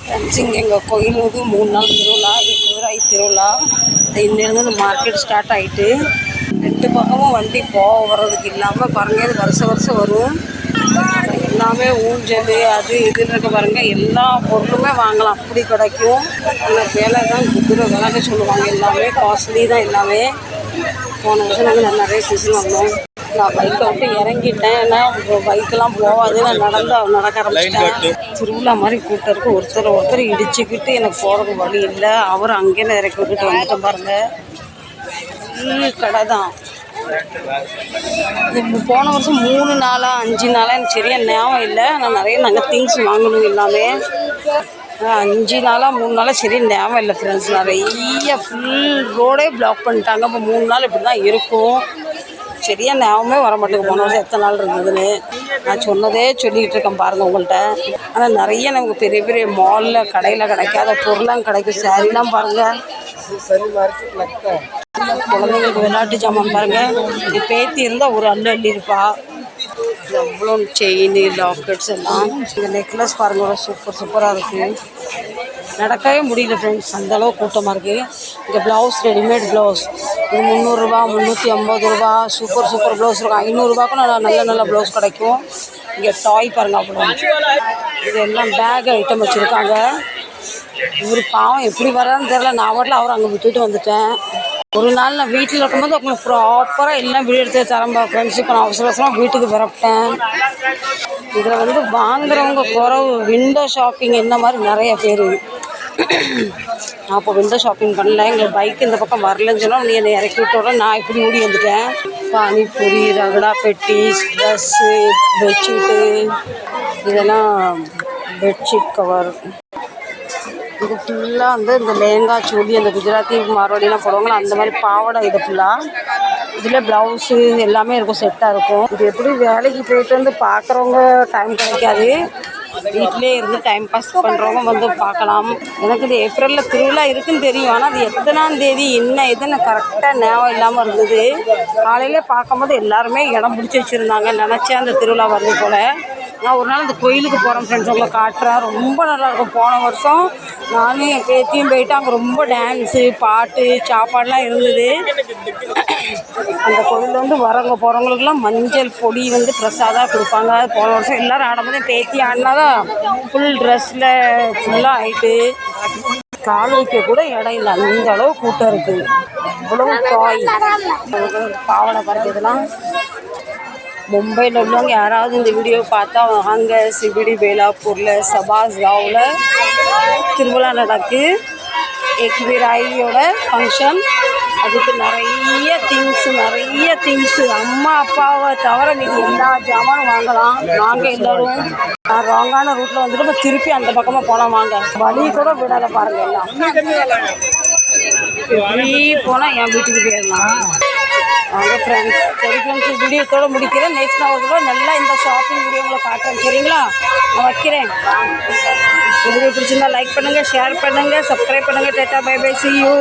Friends, இங்கே எங்கள் கோயில் வந்து 3 நாள் திருவிழா, குதிரை திருவிழா. இன்னிலேருந்து அந்த மார்க்கெட் ஸ்டார்ட் ஆகிட்டு 2 பக்கமும் வண்டி வர்றதுக்கு இல்லாமல் பாருங்கள், இது வருஷம் வரும். எல்லாமே ஊஞ்சல் அது இதுன்னு இருக்க பாருங்கள், எல்லா பொருளுமே வாங்கலாம், அப்படி கிடைக்கும். அந்த வேலை தான் குதிரை விலக சொல்லுவாங்க, எல்லாமே காஸ்ட்லி தான் எல்லாமே. போன வருஷம் நாங்கள் நிறைய சீசன் வாங்கினோம். நான் பைக்கை விட்டு இறங்கிட்டேன், ஏன்னா பைக்கெல்லாம் போகாது. நான் நடக்க ஆரம்பிச்சிட்டேன். திருவிழா மாதிரி கூட்டம் இருக்குது. ஒருத்தர் இடிச்சுக்கிட்டு எனக்கு போகிறதுக்கு வழி இல்லை. அவர் அங்கேயே இறக்கி விட்டுட்டு வந்துட்டேன் பாருங்கள். ஃபுல் கடை தான். போன வருஷம் 3 நாளா 5 நாளாக எனக்கு சரியாக ஞாபகம் இல்லை. நான் நாங்கள் திங்ஸ் வாங்கணும் எல்லாமே. 5 நாளாக 3 நாளாக சரி ஞாபகம் இல்லை ஃப்ரெண்ட்ஸ். நிறைய ஃபுல் ரோடே பிளாக் பண்ணிட்டாங்க. இப்போ 3 நாள் இப்படி தான் இருக்கும். சரியாக ஞாபகமே வர மாட்டேங்குது போன வருஷம் எத்தனை நாள் இருந்ததுன்னு. நான் சொன்னதே சொல்லிக்கிட்டு இருக்கேன் பாருங்கள் உங்கள்கிட்ட. ஆனால் நிறைய நமக்கு பெரிய பெரிய மாலில் கடையில் கிடைக்காத பொருளாம் கிடைக்கும். சாரிலாம் பாருங்கள், குழந்தைங்களுக்கு விளையாட்டு ஜாமான் பாருங்கள். இது பேத்தி இருந்தால் ஒரு அள்ளி இருப்பா. எவ்வளோ செயின் லாக்கெட்ஸ் எல்லாம். இந்த நெக்லஸ் பாருங்கள், சூப்பராக இருக்குது. நடக்கவே முடியல ஃப்ரெண்ட்ஸ், அந்தளவு கூட்டமாக இருக்குது. இந்த ப்ளவுஸ், ரெடிமேட் ப்ளவுஸ், இது 300 ரூபா, 350 ரூபா. சூப்பர் ப்ளவுஸ் இருக்கும். 500 ரூபாய்க்கும் நல்ல ப்ளவுஸ் கிடைக்கும். இங்கே டாய் பாருங்கள், அவ்வளோ. இது எல்லாம் பேக் ஐட்டம் வச்சுருக்காங்க. இவர் பாவம் எப்படி வரான்னு தெரில. நான் வாட்டில் அவர் அங்கே விட்டுட்டு வந்துட்டேன். ஒரு நாள் நான் வீட்டில் இருக்கும்போது உங்களுக்கு ப்ராப்பராக எல்லாம் வீடு எடுத்து தரம்பா ஃப்ரெண்ட்ஸ். இப்போ நான் அவசரமாக வீட்டுக்கு வரப்பட்டேன். இதில் வாங்குறவங்க குறவு. விண்டோ ஷாப்பிங் என்ன மாதிரி நிறைய பேர். நான் இப்போ விண்டோ ஷாப்பிங் பண்ணல. எங்களுக்கு பைக் இந்த பக்கம் வரலன்னு சொன்னால் நீ என்னை இறக்கி விட்டோட நான் இப்படி ஓடி வந்துட்டேன். பானிபூரி, ரகடா பெட்டிஸ், ட்ரெஸ்ஸு, பெட்ஷீட்டு, இதெல்லாம் பெட்ஷீட் கவர். இது ஃபுல்லாக இந்த லேங்கா சோலி, அந்த குஜராத்தி மார்வாடிலாம் போடுவாங்களா அந்த மாதிரி பாவாடை. இது ஃபுல்லாக இதில் ப்ளவுஸு எல்லாமே இருக்கும், செட்டாக இருக்கும். இது எப்படி வேலைக்கு போயிட்டு பார்க்குறவங்க டைம் கிடைக்காது. வீட்டிலே இருந்து டைம் பாஸ் பண்ணுறவங்க பார்க்கலாம். எனக்கு இது ஏப்ரலில் திருவிழா இருக்குதுன்னு தெரியும். ஆனால் அது எத்தனாம் தேதி என்ன இதுன்னு கரெக்டாக ஞாபகம் இல்லாமல் இருந்தது. காலையிலே பார்க்கும்போது எல்லாருமே இடம் பிடிச்சி வச்சுருந்தாங்க. நினச்சேன் அந்த திருவிழா வருது போல். நான் ஒரு நாள் இந்த கோயிலுக்கு போகிறேன் ஃப்ரெண்ட்ஸ், உங்களை காட்டுறேன். ரொம்ப நல்லாயிருக்கும். போன வருஷம் நானும் என் பேத்தியும் போயிட்டு அங்கே ரொம்ப டான்ஸு, பாட்டு, சாப்பாடெலாம் இருந்தது. அந்த கோயிலில் போகிறவங்களுக்குலாம் மஞ்சள் பொடி ட்ரெஸ்ஸாக கொடுப்பாங்க. போன வருஷம் எல்லோரும் ஆடும்போது பேத்தி ஆடினாதான் ஃபுல் ட்ரெஸ்ஸில் ஃபுல்லாக ஆகிட்டு கால் வைக்க கூட இடம் இல்லை. அந்த அளவு கூட்டம் இருக்குது. இவ்வளோ காய் பாவனை பறக்கிறதுலாம். மும்பையில் உள்ளவங்க யாராவது இந்த வீடியோ பார்த்தா அங்கே சிபிடி பேலாப்பூரில் சபாஸ் காவில் திருவிழா நடக்கு. எக்விராயோட ஃபங்க்ஷன். அதுக்கு நிறைய திங்ஸு அம்மா அப்பாவை தவிர மீது எல்லா ஜாமானும் வாங்கலாம். நாங்கள் எல்லோரும் ராங்கான ரூட்டில் இப்போ திருப்பி அந்த பக்கமாக போனால் வாங்க வழி கூட விடலை பாருங்கள். எல்லாம் இப்படி போனால் என் வீட்டுக்கு போயிடலாம் வாங்க ஃப்ரெண்ட்ஸ். சரி ஃப்ரெண்ட்ஸ், வீடியோத்தோடு முடிக்கிறேன். நெக்ஸ்ட் நான் ஒரு நல்லா இந்த ஷாப்பிங் வீடியோ உங்களை காட்டுறேன். சரிங்களா? நான் வைக்கிறேன். வீடியோ பிடிச்சிருந்தா லைக் பண்ணுங்கள், ஷேர் பண்ணுங்கள், சப்ஸ்கிரைப் பண்ணுங்கள். Tata, bye bye, see you.